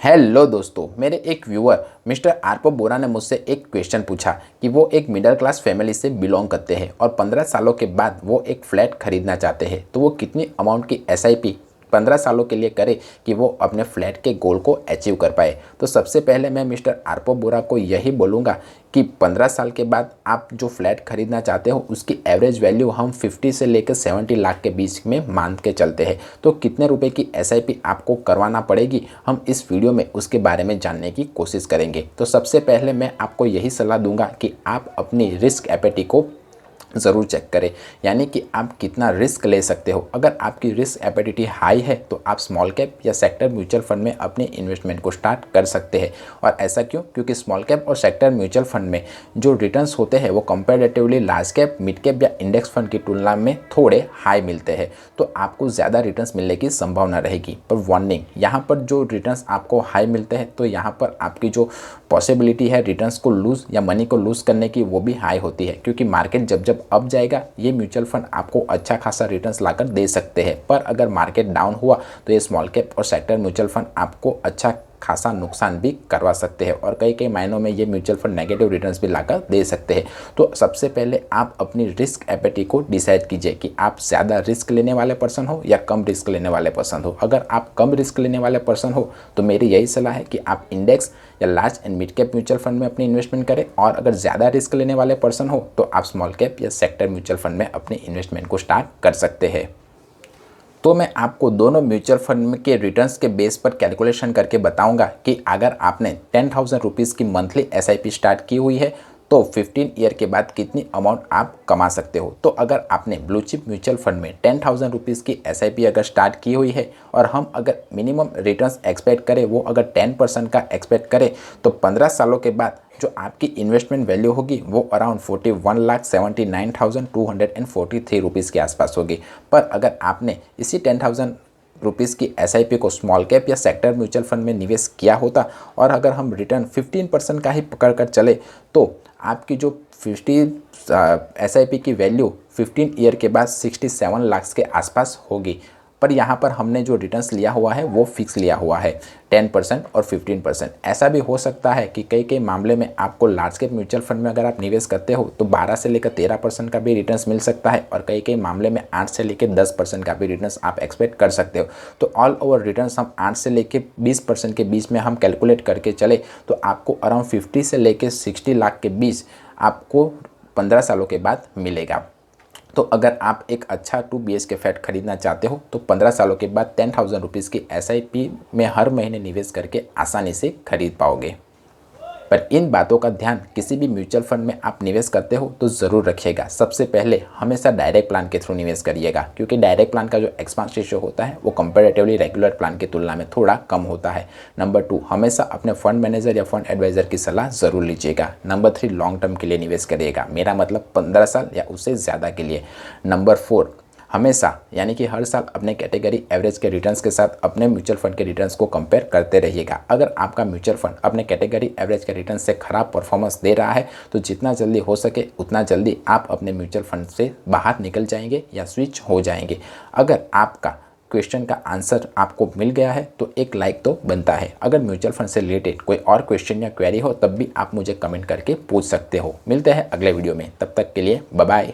Hello दोस्तों, मेरे एक व्यूअर मिस्टर आरपो बोरा ने मुझसे एक क्वेश्चन पूछा कि वो एक मिडिल क्लास फैमिली से बिलोंग करते हैं और 15 सालों के बाद वो एक फ्लैट खरीदना चाहते हैं, तो वो कितनी अमाउंट की एसआईपी 15 सालों के लिए करे कि वो अपने फ्लैट के गोल को अचीव कर पाए। तो सबसे पहले मैं मिस्टर आरपो बोरा को यही बोलूँगा कि 15 साल के बाद आप जो फ्लैट खरीदना चाहते हो उसकी एवरेज वैल्यू हम 50 से लेकर 70 लाख के बीच में मान के चलते हैं। तो कितने रुपए की एसआईपी आपको करवाना पड़ेगी, हम इस वीडियो में उसके बारे में जानने की कोशिश करेंगे। तो सबसे पहले मैं आपको यही सलाह दूंगा कि आप अपनी रिस्क एपेटिटी को ज़रूर चेक करें, यानी कि आप कितना रिस्क ले सकते हो। अगर आपकी रिस्क एपेटिटी हाई है तो आप स्मॉल कैप या सेक्टर म्यूचुअल फंड में अपने इन्वेस्टमेंट को स्टार्ट कर सकते हैं। और ऐसा क्यों? क्योंकि स्मॉल कैप और सेक्टर म्यूचुअल फंड में जो रिटर्न्स होते हैं वो comparatively large cap, mid cap या इंडेक्स फंड की तुलना में थोड़े हाई मिलते हैं, तो आपको ज़्यादा रिटर्न्स मिलने की संभावना रहेगी। पर वार्निंग, यहाँ पर जो रिटर्न्स आपको हाई मिलते हैं तो यहाँ पर आपकी जो पॉसिबिलिटी है रिटर्न्स को लूज़ या मनी को लूज़ करने की वो भी हाई होती है, क्योंकि मार्केट जब अप जाएगा ये म्यूचुअल फंड आपको अच्छा खासा रिटर्न्स लाकर दे सकते हैं। पर अगर मार्केट डाउन हुआ तो ये स्मॉल कैप और सेक्टर म्यूचुअल फंड आपको अच्छा खासा नुकसान भी करवा सकते हैं और कई मायनों में ये म्यूचुअल फंड नेगेटिव रिटर्न्स भी लाकर दे सकते हैं। तो सबसे पहले आप अपनी रिस्क एपेटी को डिसाइड कीजिए कि आप ज़्यादा रिस्क लेने वाले पर्सन हो या कम रिस्क लेने वाले पर्सन हो। अगर आप कम रिस्क लेने वाले पर्सन हो तो मेरी यही सलाह है कि आप इंडेक्स या large and mid cap mutual fund में अपनी इन्वेस्टमेंट करें, और अगर ज़्यादा रिस्क लेने वाले पर्सन हो तो आप स्मॉल कैप या सेक्टर म्यूचुअल फंड में अपनी इन्वेस्टमेंट को स्टार्ट कर सकते हैं। तो मैं आपको दोनों म्यूचुअल फंड के रिटर्न्स के बेस पर कैलकुलेशन करके बताऊंगा कि अगर आपने 10,000 रुपीज़ की मंथली एसआईपी स्टार्ट की हुई है तो 15 ईयर के बाद कितनी अमाउंट आप कमा सकते हो। तो अगर आपने ब्लू चिप म्यूचुअल फंड में 10,000 रुपीज़ की एसआईपी अगर स्टार्ट की हुई है और हम अगर मिनिमम रिटर्न्स एक्सपेक्ट करें वो अगर 10% का एक्सपेक्ट करें तो 15 सालों के बाद जो आपकी इन्वेस्टमेंट वैल्यू होगी वो अराउंड 41,79,243 रुपीज़ के आसपास होगी। पर अगर आपने इसी 10,000 रुपीज़ की एसआईपी को स्मॉल कैप या सेक्टर म्यूचुअल फंड में निवेश किया होता और अगर हम रिटर्न 15% का ही पकड़ कर चले तो आपकी जो 50 एसआईपी की वैल्यू 15 ईयर के बाद 67 लाख के आसपास होगी। पर यहाँ पर हमने जो रिटर्न्स लिया हुआ है वो फिक्स लिया हुआ है 10% और 15%। ऐसा भी हो सकता है कि कई मामले में आपको लार्ज कैप म्यूचुअल फंड में अगर आप निवेश करते हो तो 12 से लेकर 13% का भी रिटर्न्स मिल सकता है, और कई मामले में 8 से लेकर 10% का भी रिटर्न्स आप एक्सपेक्ट कर सकते हो। तो ऑल ओवर रिटर्न्स हम 8 से लेकर 20% के बीच में हम कैलकुलेट करके चले तो आपको अराउंड 50 से लेकर 60 लाख के बीच आपको 15 सालों के बाद मिलेगा। तो अगर आप एक अच्छा 2 BHK फ्लैट खरीदना चाहते हो तो 15 सालों के बाद 10,000 रुपीज़ की एसआईपी में हर महीने निवेश करके आसानी से खरीद पाओगे। पर इन बातों का ध्यान किसी भी म्यूचुअल फंड में आप निवेश करते हो तो ज़रूर रखिएगा। सबसे पहले हमेशा डायरेक्ट प्लान के थ्रू निवेश करिएगा, क्योंकि डायरेक्ट प्लान का जो एक्सपेंस रेशियो होता है वो कंपैरेटिवली रेगुलर प्लान की तुलना में थोड़ा कम होता है। नंबर 2, हमेशा अपने फंड मैनेजर या फंड एडवाइज़र की सलाह ज़रूर लीजिएगा। नंबर 3, लॉन्ग टर्म के लिए निवेश करिएगा, मेरा मतलब 15 साल या उससे ज़्यादा के लिए। नंबर 4, हमेशा यानी कि हर साल अपने कैटेगरी एवरेज के रिटर्न्स के साथ अपने म्यूचुअल फंड के रिटर्न्स को कंपेयर करते रहिएगा। अगर आपका म्यूचुअल फंड अपने कैटेगरी एवरेज के रिटर्न से खराब परफॉर्मेंस दे रहा है तो जितना जल्दी हो सके उतना जल्दी आप अपने म्यूचुअल फंड से बाहर निकल जाएंगे या स्विच हो जाएंगे। अगर आपका क्वेश्चन का आंसर आपको मिल गया है तो एक लाइक तो बनता है। अगर म्यूचुअल फंड से रिलेटेड कोई और क्वेश्चन या क्वेरी हो तब भी आप मुझे कमेंट करके पूछ सकते हो। मिलते हैं अगले वीडियो में, तब तक के लिए बाय बाय।